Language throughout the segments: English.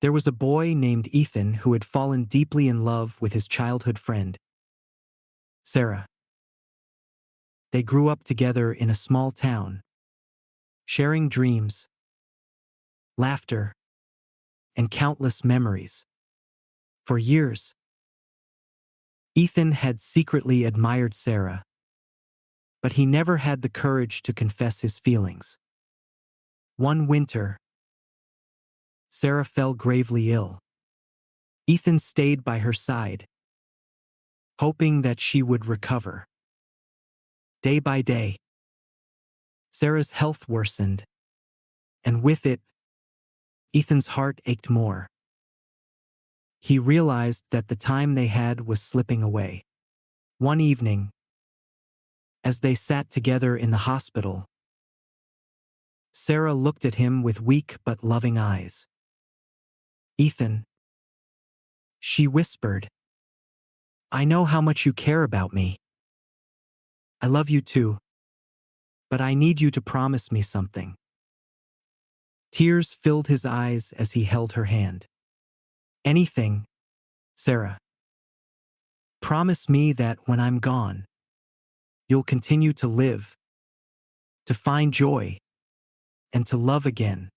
There was a boy named Ethan who had fallen deeply in love with his childhood friend, Sarah. They grew up together in a small town, sharing dreams, laughter, and countless memories. For years, Ethan had secretly admired Sarah, but he never had the courage to confess his feelings. One winter, Sarah fell gravely ill. Ethan stayed by her side, hoping that she would recover. Day by day, Sarah's health worsened, and with it, Ethan's heart ached more. He realized that the time they had was slipping away. One evening, as they sat together in the hospital, Sarah looked at him with weak but loving eyes. "Ethan," she whispered, "I know how much you care about me. I love you too, but I need you to promise me something." Tears filled his eyes as he held her hand. "Anything, Sarah. Promise me that when I'm gone, you'll continue to live, to find joy, and to love again."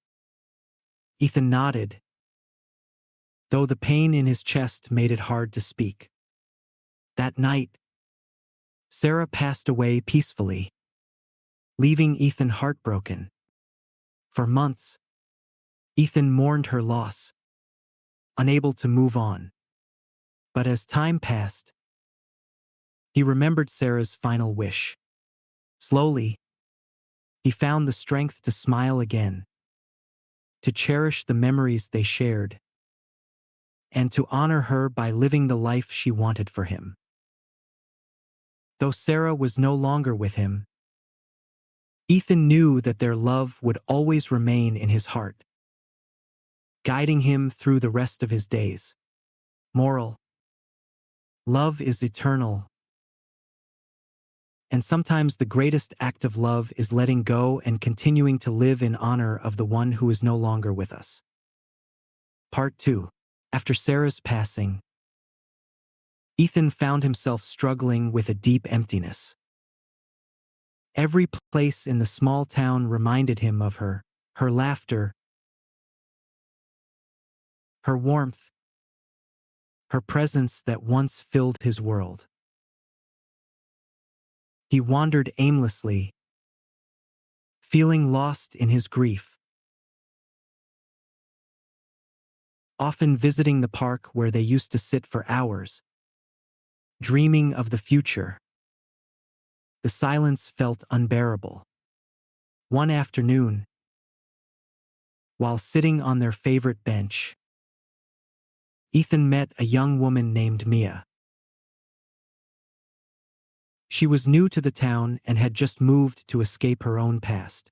Ethan nodded, though the pain in his chest made it hard to speak. That night, Sarah passed away peacefully, leaving Ethan heartbroken. For months, Ethan mourned her loss, unable to move on. But as time passed, he remembered Sarah's final wish. Slowly, he found the strength to smile again, to cherish the memories they shared, and to honor her by living the life she wanted for him. Though Sarah was no longer with him, Ethan knew that their love would always remain in his heart, guiding him through the rest of his days. Moral: love is eternal, and sometimes the greatest act of love is letting go and continuing to live in honor of the one who is no longer with us. Part 2. After Sarah's passing, Ethan found himself struggling with a deep emptiness. Every place in the small town reminded him of her, her laughter, her warmth, her presence that once filled his world. He wandered aimlessly, feeling lost in his grief, often visiting the park where they used to sit for hours, dreaming of the future. The silence felt unbearable. One afternoon, while sitting on their favorite bench, Ethan met a young woman named Mia. She was new to the town and had just moved to escape her own past.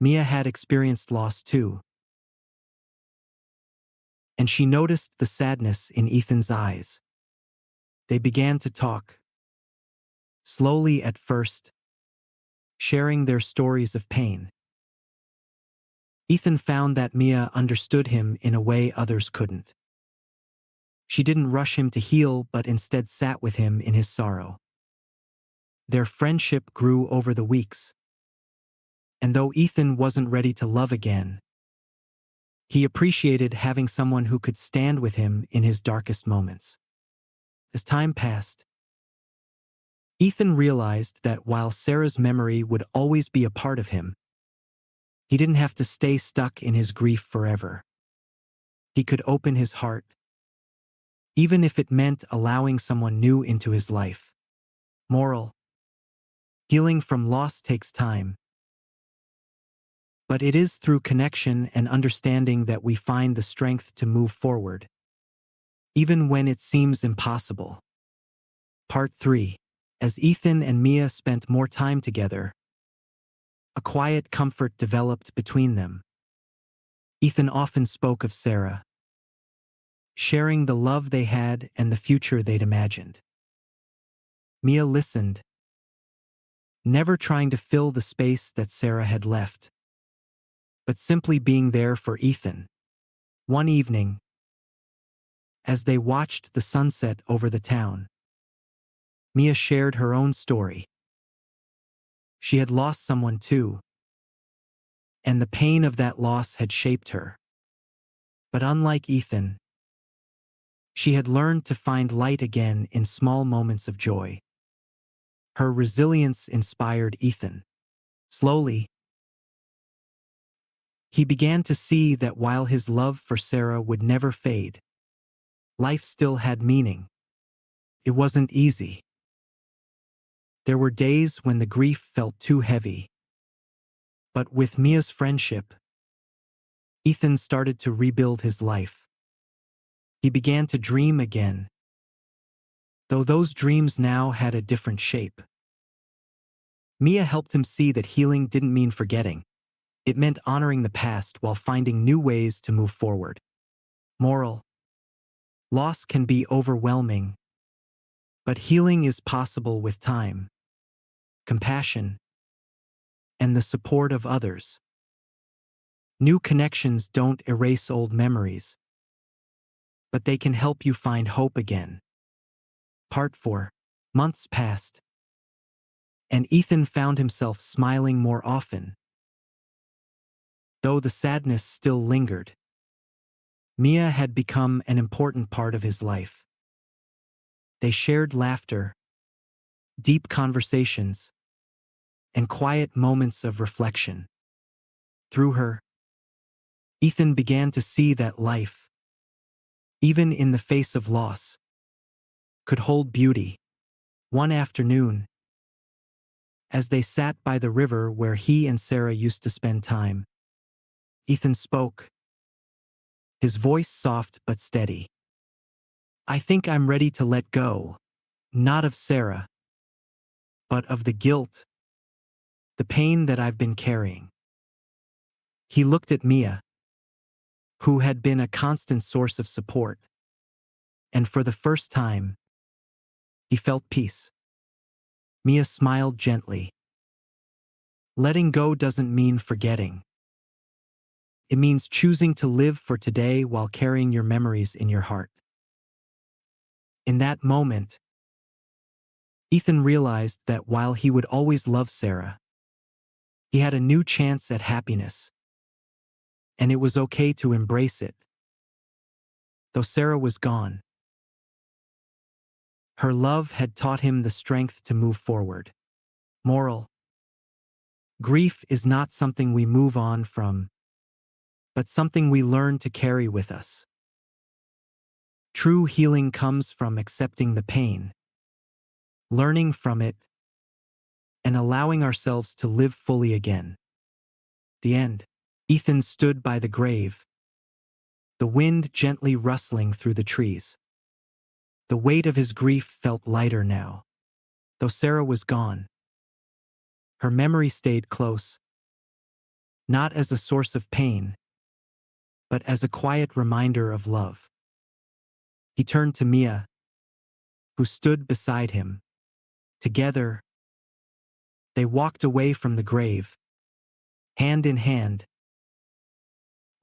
Mia had experienced loss too, and she noticed the sadness in Ethan's eyes. They began to talk, slowly at first, sharing their stories of pain. Ethan found that Mia understood him in a way others couldn't. She didn't rush him to heal, but instead sat with him in his sorrow. Their friendship grew over the weeks, and though Ethan wasn't ready to love again, he appreciated having someone who could stand with him in his darkest moments. As time passed, Ethan realized that while Sarah's memory would always be a part of him, he didn't have to stay stuck in his grief forever. He could open his heart, even if it meant allowing someone new into his life. Moral: healing from loss takes time, but it is through connection and understanding that we find the strength to move forward, even when it seems impossible. Part 3. As Ethan and Mia spent more time together, a quiet comfort developed between them. Ethan often spoke of Sarah, sharing the love they had and the future they'd imagined. Mia listened, never trying to fill the space that Sarah had left, but simply being there for Ethan. One evening, as they watched the sunset over the town, Mia shared her own story. She had lost someone too, and the pain of that loss had shaped her. But unlike Ethan, she had learned to find light again in small moments of joy. Her resilience inspired Ethan. Slowly, he began to see that while his love for Sarah would never fade, life still had meaning. It wasn't easy. There were days when the grief felt too heavy. But with Mia's friendship, Ethan started to rebuild his life. He began to dream again, though those dreams now had a different shape. Mia helped him see that healing didn't mean forgetting. It meant honoring the past while finding new ways to move forward. Moral: loss can be overwhelming, but healing is possible with time, compassion, and the support of others. New connections don't erase old memories, but they can help you find hope again. Part 4. Months passed, and Ethan found himself smiling more often. Though the sadness still lingered, Mia had become an important part of his life. They shared laughter, deep conversations, and quiet moments of reflection. Through her, Ethan began to see that life, even in the face of loss, could hold beauty. One afternoon, as they sat by the river where he and Sarah used to spend time, Ethan spoke, his voice soft but steady. "I think I'm ready to let go, not of Sarah, but of the guilt, the pain that I've been carrying." He looked at Mia, who had been a constant source of support, and for the first time, he felt peace. Mia smiled gently. Letting go doesn't mean forgetting. It means choosing to live for today while carrying your memories in your heart. In that moment, Ethan realized that while he would always love Sarah, he had a new chance at happiness, and it was okay to embrace it. Though Sarah was gone, her love had taught him the strength to move forward. Moral: grief is not something we move on from, but something we learn to carry with us. True healing comes from accepting the pain, learning from it, and allowing ourselves to live fully again. The end. Ethan stood by the grave, the wind gently rustling through the trees. The weight of his grief felt lighter now. Though Sarah was gone, her memory stayed close, not as a source of pain, but as a quiet reminder of love. He turned to Mia, who stood beside him. Together, they walked away from the grave, hand in hand,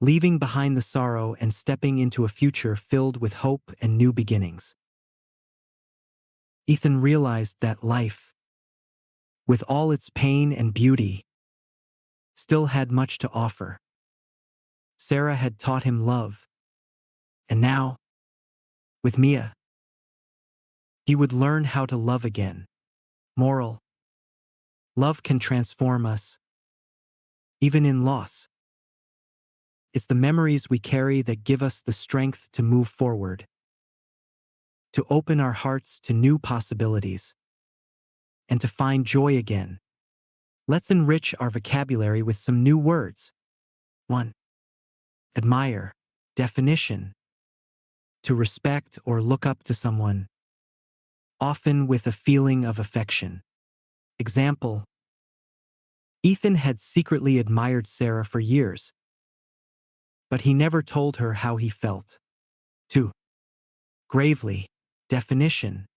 leaving behind the sorrow and stepping into a future filled with hope and new beginnings. Ethan realized that life, with all its pain and beauty, still had much to offer. Sarah had taught him love, and now, with Mia, he would learn how to love again. Moral: love can transform us, even in loss. It's the memories we carry that give us the strength to move forward, to open our hearts to new possibilities, and to find joy again. Let's enrich our vocabulary with some new words. 1. Admire. Definition: to respect or look up to someone, often with a feeling of affection. Example: Ethan had secretly admired Sarah for years, but he never told her how he felt. 2. Gravely. Definition: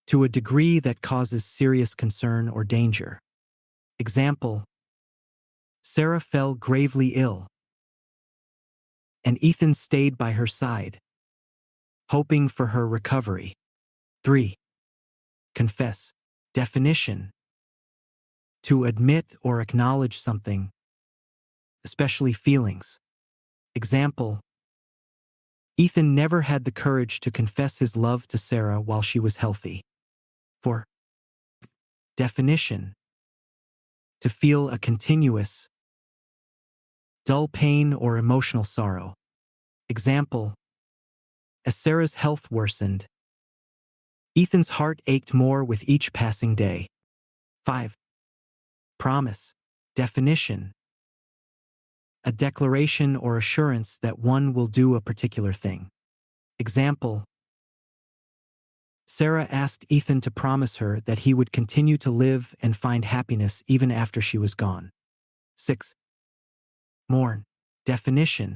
to a degree that causes serious concern or danger. Example: Sarah fell gravely ill, and Ethan stayed by her side, hoping for her recovery. 3. Confess. Definition: to admit or acknowledge something, especially feelings. Example: Ethan never had the courage to confess his love to Sarah while she was healthy. 4. Definition: to feel a continuous, dull pain or emotional sorrow. Example: as Sarah's health worsened, Ethan's heart ached more with each passing day. 5. Promise. Definition: a declaration or assurance that one will do a particular thing. Example: Sarah asked Ethan to promise her that he would continue to live and find happiness even after she was gone. 6. Mourn. Definition: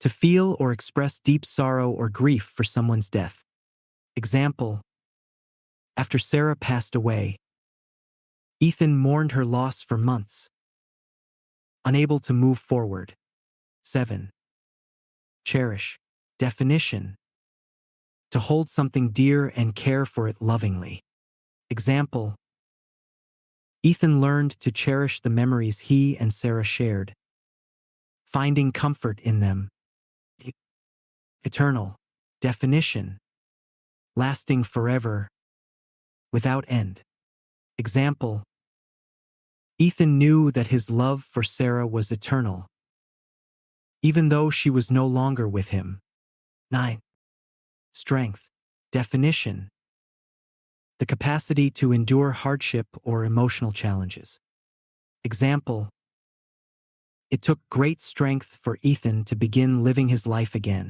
to feel or express deep sorrow or grief for someone's death. Example: after Sarah passed away, Ethan mourned her loss for months, unable to move forward. 7. Cherish. Definition: to hold something dear and care for it lovingly. Example: Ethan learned to cherish the memories he and Sarah shared, finding comfort in them. Eternal. Definition: lasting forever, without end. Example: Ethan knew that his love for Sarah was eternal, even though she was no longer with him. 9. Strength. Definition: the capacity to endure hardship or emotional challenges. Example: it took great strength for Ethan to begin living his life again,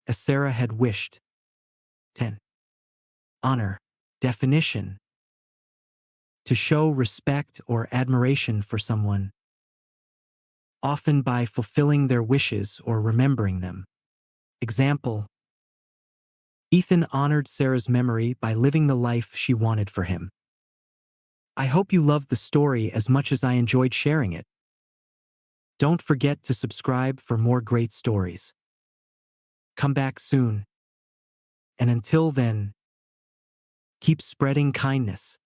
as Sarah had wished. 10. Honor. Definition: to show respect or admiration for someone, often by fulfilling their wishes or remembering them. Example: Ethan honored Sarah's memory by living the life she wanted for him. I hope you loved the story as much as I enjoyed sharing it. Don't forget to subscribe for more great stories. Come back soon. And until then, keep spreading kindness.